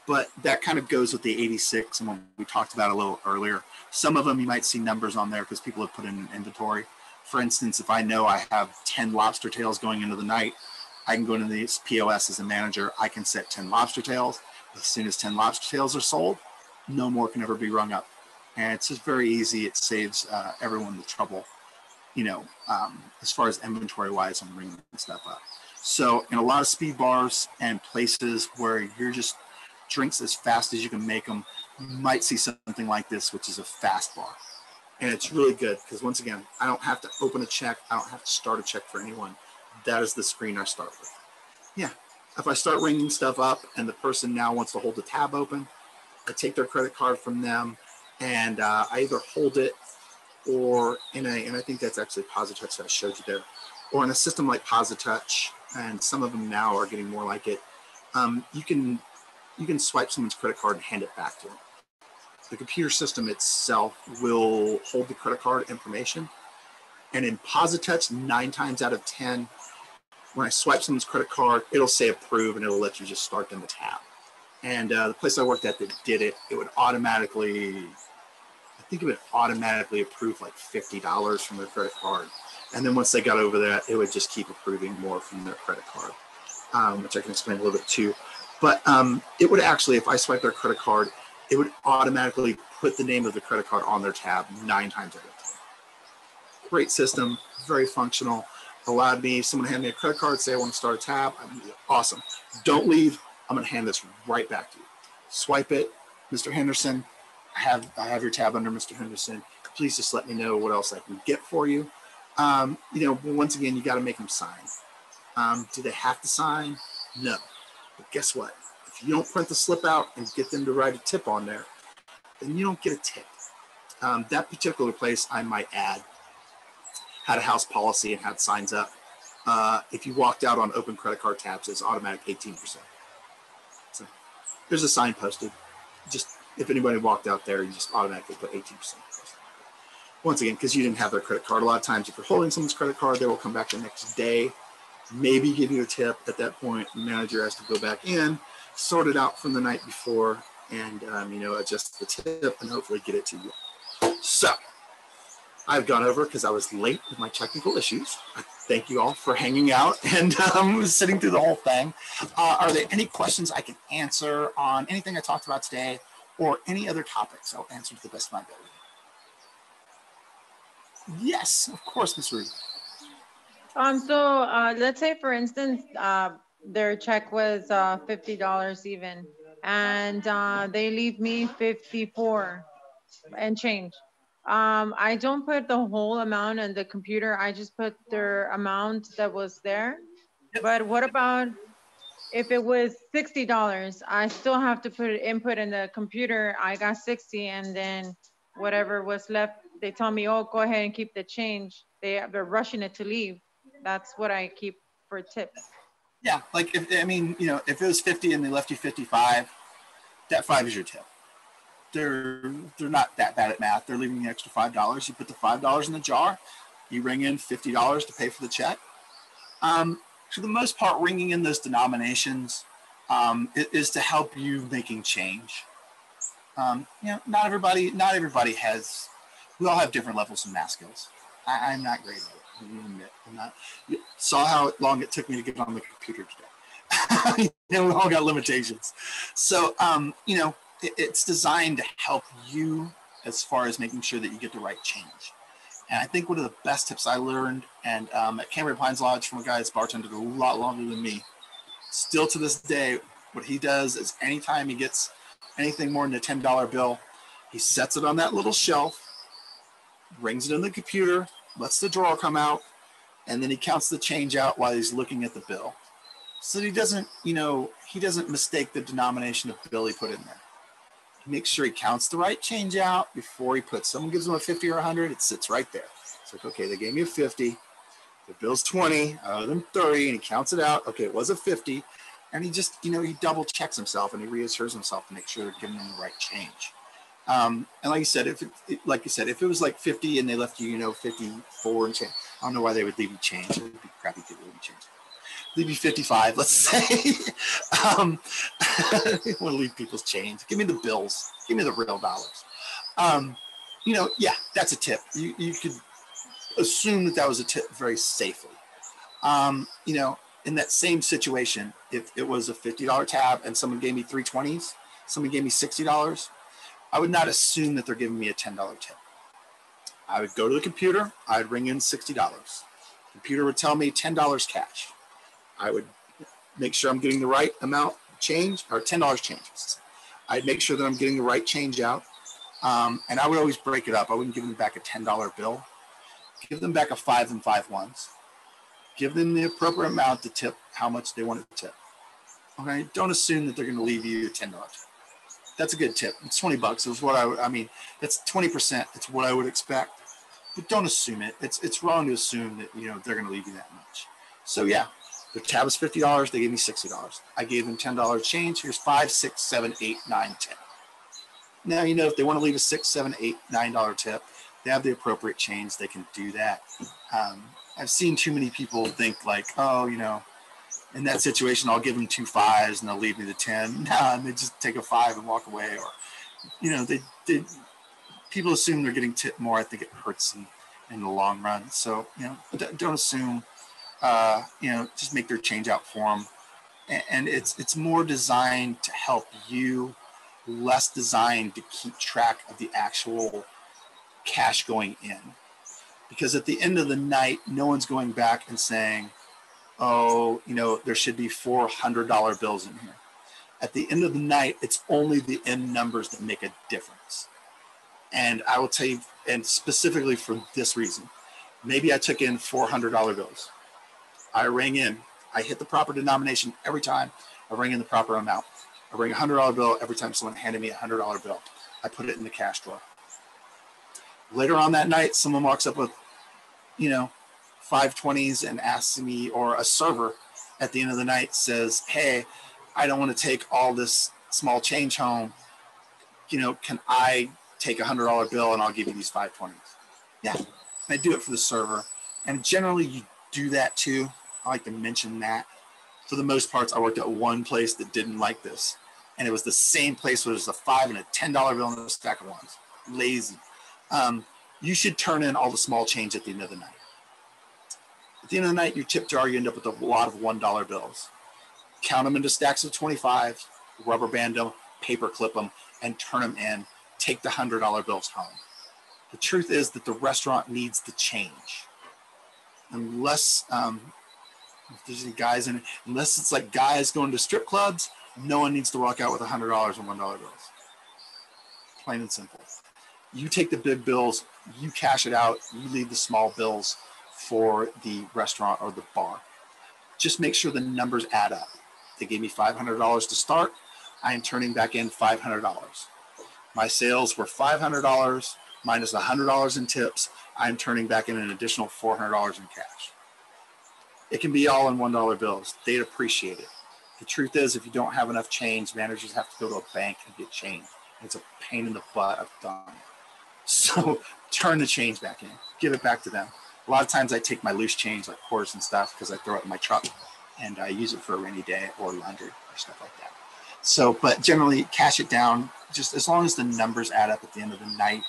But that kind of goes with the 86 and what we talked about a little earlier. Some of them you might see numbers on there because people have put in an inventory. For instance, if I know I have 10 lobster tails going into the night, I can go into the POS as a manager. I can set 10 lobster tails. As soon as 10 lobster tails are sold, no more can ever be rung up. And it's just very easy. It saves everyone the trouble, as far as inventory-wise on ringing stuff up. So in a lot of speed bars and places where you're just drinks as fast as you can make them, you might see something like this, which is a fast bar. And it's really good because, once again, I don't have to open a check. I don't have to start a check for anyone. That is the screen I start with. Yeah, if I start ringing stuff up and the person now wants to hold the tab open, I take their credit card from them and I either hold it or and I think that's actually POSitouch that I showed you there, or in a system like POSitouch, and some of them now are getting more like it, you can swipe someone's credit card and hand it back to them. The computer system itself will hold the credit card information. And in POSitouch, 9 times out of 10, when I swipe someone's credit card, it'll say approve and it'll let you just start them the tab. And the place I worked at that did it, it would automatically approve like $50 from their credit card. And then once they got over that, it would just keep approving more from their credit card, which I can explain a little bit too. But it would actually, if I swipe their credit card, it would automatically put the name of the credit card on their tab 9 times out of 10. Great system, very functional. Allowed me, someone hand me a credit card, say I want to start a tab. Awesome. Don't leave. I'm going to hand this right back to you. Swipe it, Mr. Henderson. I have your tab under Mr. Henderson. Please just let me know what else I can get for you. Once again, you got to make them sign. Do they have to sign? No. But guess what? If you don't print the slip out and get them to write a tip on there, then you don't get a tip. That particular place, I might add, had a house policy and had signs up. If you walked out on open credit card tabs, it's automatic 18%. So there's a sign posted. Just if anybody walked out there, you just automatically put 18%. Once again, because you didn't have their credit card. A lot of times, if you're holding someone's credit card, they will come back the next day, maybe give you a tip. At that point, the manager has to go back in, sort it out from the night before, and adjust the tip and hopefully get it to you. So I've gone over because I was late with my technical issues. I thank you all for hanging out and sitting through the whole thing. Are there any questions I can answer on anything I talked about today or any other topics? I'll answer to the best of my ability. Yes, of course, Ms. Rudy. So let's say, for instance, their check was $50 even, and they leave me 54 and change. I don't put the whole amount in the computer. I just put their amount that was there. But what about if it was $60? I still have to put input in the computer. I got 60, and then whatever was left, they tell me, oh, go ahead and keep the change. They're rushing it to leave. That's what I keep for tips. Yeah, like if it was 50 and they left you 55, that 5 is your tip. They're not that bad at math. They're leaving the extra $5. You put the $5 in the jar. You ring in $50 to pay for the check. For the most part, ringing in those denominations is to help you making change. Not everybody has. We all have different levels of math skills. I'm not great at it. I admit, I'm not. You saw how long it took me to get on the computer today. We all got limitations. So, it's designed to help you as far as making sure that you get the right change. And I think one of the best tips I learned, and at Cambria Pines Lodge from a guy that's bartended a lot longer than me, still to this day, what he does is anytime he gets anything more than a $10 bill, he sets it on that little shelf, brings it in the computer, lets the drawer come out, and then he counts the change out while he's looking at the bill. So he doesn't mistake the denomination of the bill he put in there. He makes sure he counts the right change out before he puts, someone gives him a 50 or 100, it sits right there. It's like, okay, they gave me a 50, the bill's 20, I owe them 30, and he counts it out. Okay, it was a 50. And he just, he double checks himself and he reassures himself to make sure they're giving him the right change. And like you said, if it was like 50 and they left you, 54 and change, I don't know why they would leave you change. It would be crappy to leave you change. Leave you 55, let's say. I want to leave people's change. Give me the bills. Give me the real dollars. Yeah, that's a tip. You could assume that was a tip very safely. In that same situation, if it was a $50 tab and someone gave me 320s, someone gave me $60, I would not assume that they're giving me a $10 tip. I would go to the computer, I'd ring in $60. The computer would tell me $10 cash. I would make sure I'm getting the right amount change, or $10 changes. I'd make sure that I'm getting the right change out. And I would always break it up. I wouldn't give them back a $10 bill. Give them back a 5 and 5 ones. Give them the appropriate amount to tip how much they want to tip. Okay, don't assume that they're going to leave you a $10 tip. That's a good tip. It's $20. It was what that's 20%. It's what I would expect. But don't assume it. It's wrong to assume that they're going to leave you that much. So yeah, the tab is $50. They gave me $60. I gave them $10 change. Here's 5, 6, 7, 8, 9, 10. Now if they want to leave a $6, 7, 8, $9 tip, they have the appropriate change. They can do that. I've seen too many people think like, in that situation, I'll give them 2 5s and they'll leave me the 10. Nah, and they just take a 5 and walk away. Or, people assume they're getting tipped more. I think it hurts them in the long run. So, don't assume, just make their change out for them. And it's more designed to help you, less designed to keep track of the actual cash going in. Because at the end of the night, no one's going back and saying, oh, there should be $400 bills in here. At the end of the night, it's only the end numbers that make a difference. And I will tell you, and specifically for this reason, maybe I took in $400 bills. I rang in. I hit the proper denomination every time. I rang in the proper amount. I rang a $100 bill every time someone handed me a $100 bill. I put it in the cash drawer. Later on that night, someone walks up with, 520s and asks me, or a server at the end of the night says, hey, I don't want to take all this small change home. You know, can I take $100 bill and I'll give you these 520s? Yeah, I do it for the server. And generally you do that too. I like to mention that. For the most parts, I worked at one place that didn't like this. And it was the same place where there's a $5 and a $10 bill and a stack of ones. Lazy. You should turn in all the small change at the end of the night. At the end of the night, your tip jar, you end up with a lot of $1 bills. Count them into stacks of 25, rubber band them, paper clip them, and turn them in. Take the $100 bills home. The truth is that the restaurant needs the change. Unless if there's any guys in it, unless it's like guys going to strip clubs, no one needs to walk out with $100 and $1 bills. Plain and simple. You take the big bills, you cash it out, you leave the small bills for the restaurant or the bar. Just make sure the numbers add up. They gave me $500 to start. I am turning back in $500. My sales were $500 minus $100 in tips. I'm turning back in an additional $400 in cash. It can be all in $1 bills. They'd appreciate it. The truth is, if you don't have enough change, managers have to go to a bank and get change. It's a pain in the butt. I've done it. So turn the change back in. Give it back to them. A lot of times I take my loose change, like quarters and stuff, because I throw it in my truck and I use it for a rainy day or laundry or stuff like that. So, but generally cash it down, just as long as the numbers add up at the end of the night.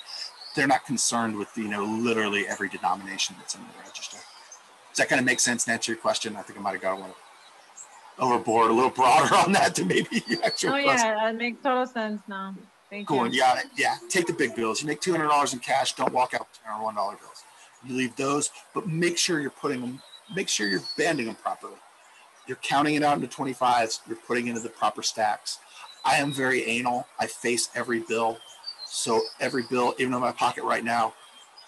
They're not concerned with, you know, literally every denomination that's in the register. Does that kind of make sense to answer your question? I think I might have got a little overboard, a little broader on that to maybe your actual question. Yeah, that makes total sense now. Thank you. Cool. Yeah, take the big bills. You make $200 in cash, don't walk out with $10 or $1 bills. You leave those, but make sure you're putting them, make sure you're banding them properly. You're counting it out into 25s, you're putting into the proper stacks. I am very anal. I face every bill. So every bill, even in my pocket right now,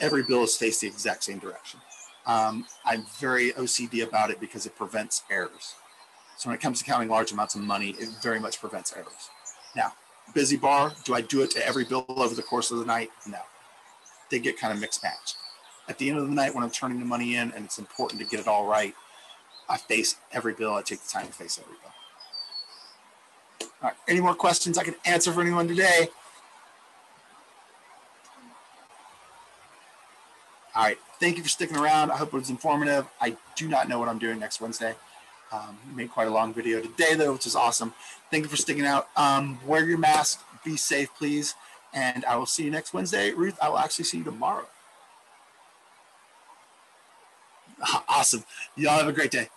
every bill is faced the exact same direction. I'm very OCD about it because it prevents errors. So when it comes to counting large amounts of money, it very much prevents errors. Now, busy bar, do I do it to every bill over the course of the night? No. They get kind of mixed matched. At the end of the night, when I'm turning the money in and it's important to get it all right, I face every bill. I take the time to face every bill. All right, any more questions I can answer for anyone today? All right, thank you for sticking around. I hope it was informative. I do not know what I'm doing next Wednesday. Made quite a long video today though, which is awesome. Thank you for sticking out. Wear your mask, be safe, please. And I will see you next Wednesday. Ruth, I will actually see you tomorrow. Awesome. Y'all have a great day.